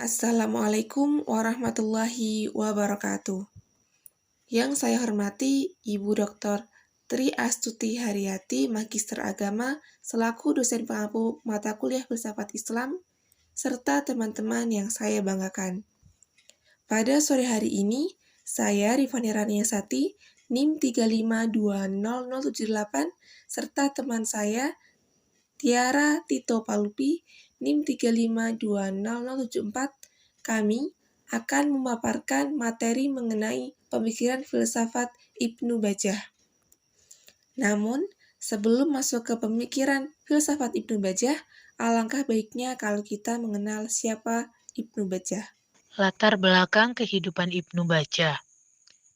Assalamualaikum warahmatullahi wabarakatuh. Yang saya hormati Ibu Dr. Tri Astuti Haryati, Magister Agama, selaku dosen pengampu mata kuliah Filsafat Islam, serta teman-teman yang saya banggakan. Pada sore hari ini, saya Rifani Raniasati, NIM 3520078, serta teman saya Tiara Tito Palupi, NIM 3520074, kami akan memaparkan materi mengenai pemikiran filsafat Ibnu Bajjah. Namun, sebelum masuk ke pemikiran filsafat Ibnu Bajjah, alangkah baiknya kalau kita mengenal siapa Ibnu Bajjah. Latar belakang kehidupan Ibnu Bajjah.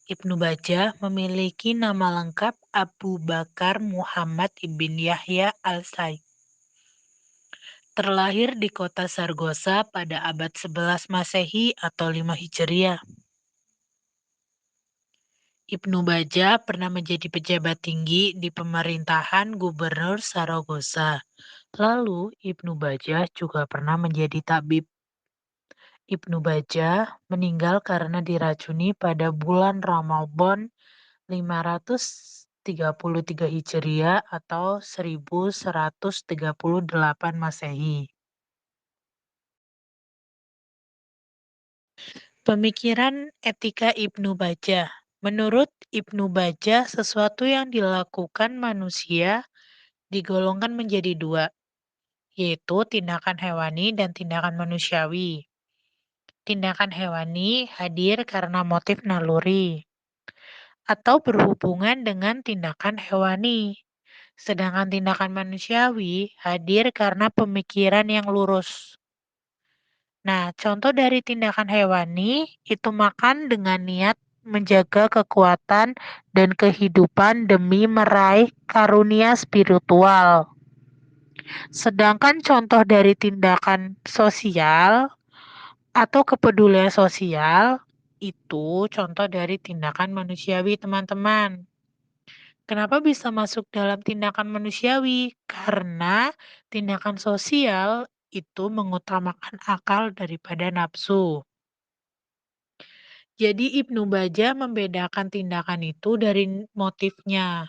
Ibnu Bajjah memiliki nama lengkap Abu Bakar Muhammad ibn Yahya al-Said. Terlahir di kota Sargosa pada abad 11 Masehi atau 5 Hijriah. Ibnu Bajjah pernah menjadi pejabat tinggi di pemerintahan Gubernur Saragossa. Lalu, Ibnu Bajjah juga pernah menjadi tabib. Ibnu Bajjah meninggal karena diracuni pada bulan Ramadan 533 Hijriah atau 1138 Masehi. Pemikiran etika Ibnu Bajjah. Menurut Ibnu Bajjah, sesuatu yang dilakukan manusia digolongkan menjadi dua, yaitu tindakan hewani dan tindakan manusiawi. Tindakan hewani hadir karena motif naluri atau berhubungan dengan tindakan hewani. Sedangkan tindakan manusiawi hadir karena pemikiran yang lurus. Nah, contoh dari tindakan hewani itu makan dengan niat menjaga kekuatan dan kehidupan demi meraih karunia spiritual. Sedangkan contoh dari tindakan sosial atau kepedulian sosial itu contoh dari tindakan manusiawi, teman-teman. Kenapa bisa masuk dalam tindakan manusiawi? Karena tindakan sosial itu mengutamakan akal daripada nafsu. Jadi Ibnu Bajjah membedakan tindakan itu dari motifnya.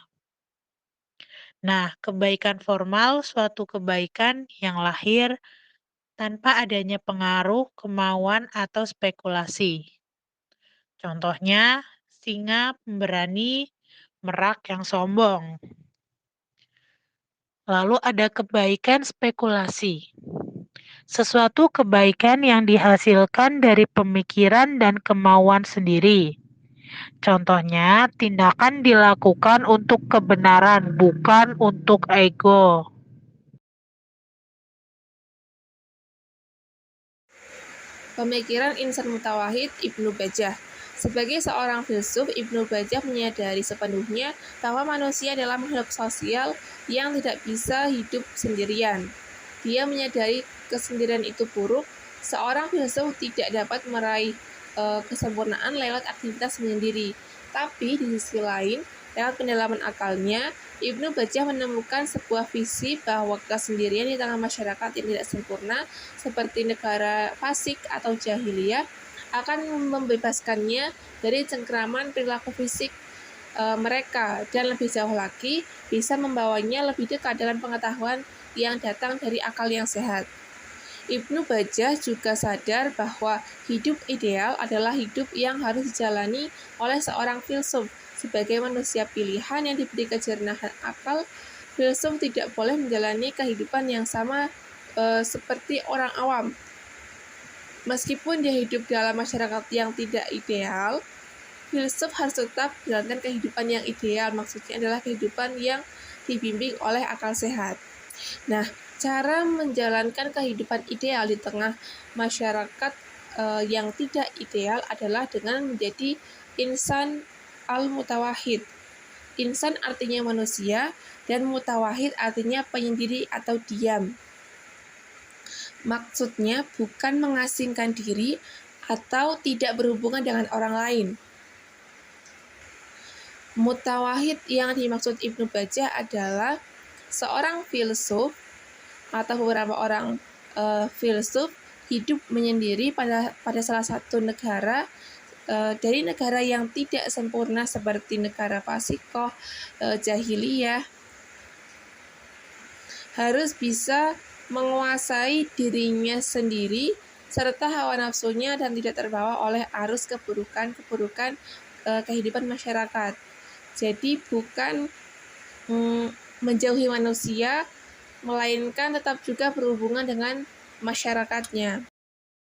Nah, kebaikan formal suatu kebaikan yang lahir tanpa adanya pengaruh, kemauan, atau spekulasi. Contohnya, singa pemberani, merak yang sombong. Lalu ada kebaikan spekulasi. Sesuatu kebaikan yang dihasilkan dari pemikiran dan kemauan sendiri. Contohnya, tindakan dilakukan untuk kebenaran, bukan untuk ego. Pemikiran insan mutawahid Ibnu Bajjah. Sebagai seorang filsuf, Ibnu Bajjah menyadari sepenuhnya bahwa manusia adalah makhluk sosial yang tidak bisa hidup sendirian. Dia menyadari kesendirian itu buruk. Seorang filsuf tidak dapat meraih kesempurnaan lewat aktivitas menyendiri. Tapi di sisi lain, lewat pendalaman akalnya, Ibnu Bajjah menemukan sebuah visi bahwa kesendirian di tengah masyarakat yang tidak sempurna seperti negara fasik atau jahiliyah akan membebaskannya dari cengkraman perilaku fisik mereka, dan lebih jauh lagi bisa membawanya lebih dekat dalam pengetahuan yang datang dari akal yang sehat. Ibnu Bajjah juga sadar bahwa hidup ideal adalah hidup yang harus dijalani oleh seorang filsuf. Sebagai manusia pilihan yang diberi kejernihan akal, filsuf tidak boleh menjalani kehidupan yang sama seperti orang awam. Meskipun dia hidup dalam masyarakat yang tidak ideal, filsuf harus tetap menjalankan kehidupan yang ideal. Maksudnya adalah kehidupan yang dibimbing oleh akal sehat. Nah, cara menjalankan kehidupan ideal di tengah masyarakat yang tidak ideal adalah dengan menjadi insan al-mutawahid. Insan artinya manusia, dan mutawahid artinya penyendiri atau diam. Maksudnya bukan mengasingkan diri atau tidak berhubungan dengan orang lain. Mutawahid yang dimaksud Ibnu Bajjah adalah seorang filsuf atau beberapa orang filsuf hidup menyendiri pada salah satu negara dari negara yang tidak sempurna seperti negara fasikoh, jahiliyah, harus bisa menguasai dirinya sendiri serta hawa nafsunya dan tidak terbawa oleh arus keburukan kehidupan masyarakat. Jadi bukan menjauhi manusia, melainkan tetap juga berhubungan dengan masyarakatnya.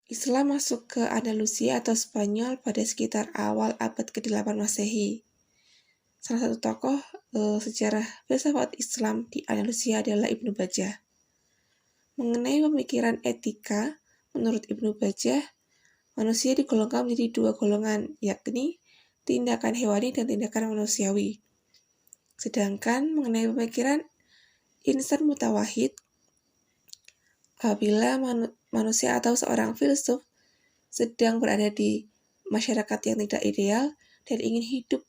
Islam masuk ke Andalusia atau Spanyol pada sekitar awal abad ke-8 Masehi. Salah satu tokoh sejarah filsafat Islam di Andalusia adalah Ibnu Bajjah. Mengenai pemikiran etika, menurut Ibnu Bajjah, manusia digolongkan menjadi dua golongan, yakni tindakan hewani dan tindakan manusiawi. Sedangkan mengenai pemikiran insan mutawahid, apabila manusia atau seorang filsuf sedang berada di masyarakat yang tidak ideal dan ingin hidup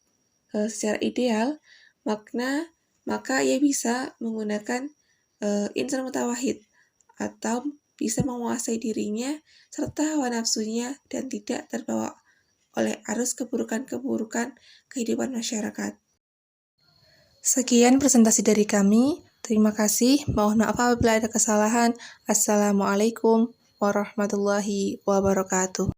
secara ideal, maka ia bisa menggunakan insan mutawahid atau bisa menguasai dirinya serta hawa nafsunya dan tidak terbawa oleh arus keburukan kehidupan masyarakat. Sekian presentasi dari kami. Terima kasih. Mohon maaf apabila ada kesalahan. Assalamualaikum warahmatullahi wabarakatuh.